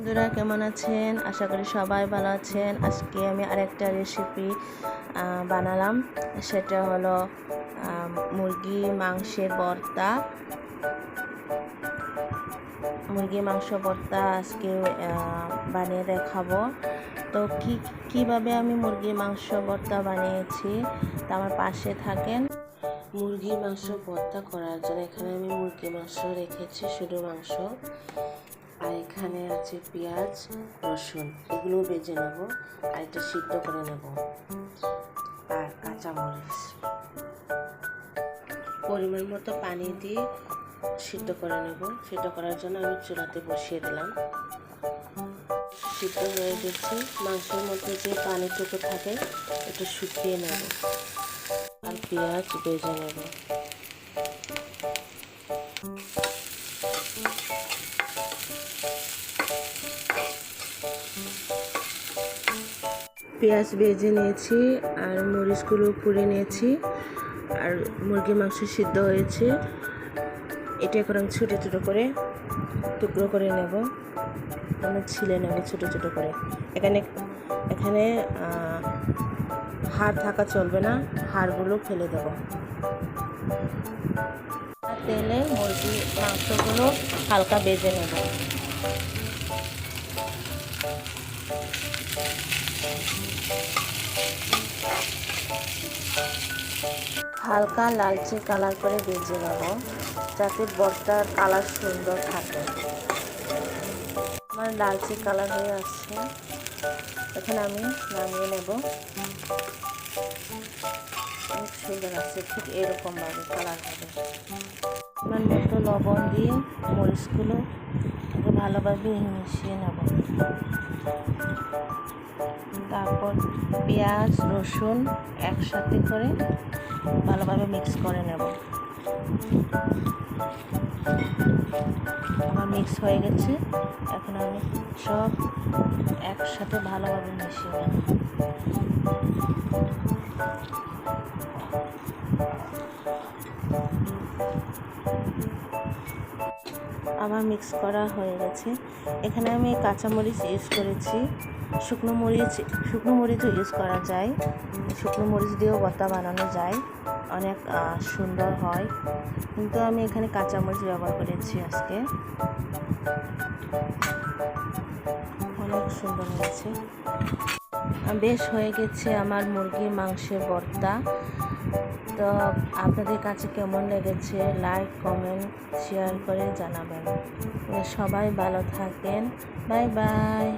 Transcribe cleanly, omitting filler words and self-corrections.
বন্ধুরা কেমন আছেন? আশা করি সবাই ভালো আছেন। আজকে আমি আরেকটা রেসিপি বানালাম, সেটা হলো মুরগি মাংসের ভর্তা। মুরগি মাংস ভর্তা আজকে বানিয়ে দেখাবো। তো কিভাবে আমি মুরগি মাংস ভর্তা বানিয়েছি তা আমার পাশে থাকেন। মুরগির মাংস ভর্তা করার জন্য এখানে আমি মুরগি মাংস রেখেছি, শুধু মাংস, আর এখানে আছে পেঁয়াজ, রসুন, এগুলো ভেজে নেব, আর এটা সিদ্ধ করে নেব, আর কাঁচামরিচ পরিমাণ মতো পানি দিয়ে সিদ্ধ করে নেব। সিদ্ধ করার জন্য আমি চুলাতে বসিয়ে দিলাম। সিদ্ধ হয়ে গেছে, মাংসের মধ্যে যে পানিটুকু থাকে একটু শুকিয়ে নেব, আর পেঁয়াজ ভেজে নেব। পেঁয়াজ ভেজে নিয়েছি আর মরিচগুলো পুড়ে নিয়েছি, আর মুরগি মাংস সিদ্ধ হয়েছে। এটা এখন আমি ছোটো ছোটো করে টুকরো করে নেব, আমি ছিলে নেব ছোটো ছোটো করে। এখানে হাড় থাকা চলবে না, হাড়গুলো ফেলে দেব। তেলে মুরগি মাংসগুলো হালকা ভেজে নেব। হালকা লালচে কালার করে ভেজে নেব, যাতে ভর্তার কালার সুন্দর থাকে। আমার লালচে কালার হয়ে আসছে, এখন আমি নামিয়ে নেব। অনেক সুন্দর আছে, ঠিক এরকমভাবে কালার হবে। আমার মতো লবণ দিয়ে মরিচগুলো ভালোভাবে মিশিয়ে নেব। তারপর পেঁয়াজ রসুন একসাথে করে ভালোভাবে মিক্স করে নেব। আমার মিক্স হয়ে গেছে, এখন আমি সব একসাথে ভালোভাবে মিশিয়ে নেব। আমার মিক্স করা হয়ে গেছে। এখানে আমি কাঁচামরিচ ইউজ করেছি, শুকনো মরিচও ইউজ করা যায়। শুকনো মরিচ দিয়েও ভর্তা বানানো যায়, অনেক সুন্দর হয়, কিন্তু আমি এখানে কাঁচামরিচ ব্যবহার করেছি আজকে। অনেক সুন্দর হয়েছে, বেশ হয়ে গেছে আমার মুরগির মাংসের ভর্তা। তো আপনাদের কাছে কেমন লেগেছে লাইক কমেন্ট শেয়ার করে জানাবেন। সবাই ভালো থাকেন, বাই বাই।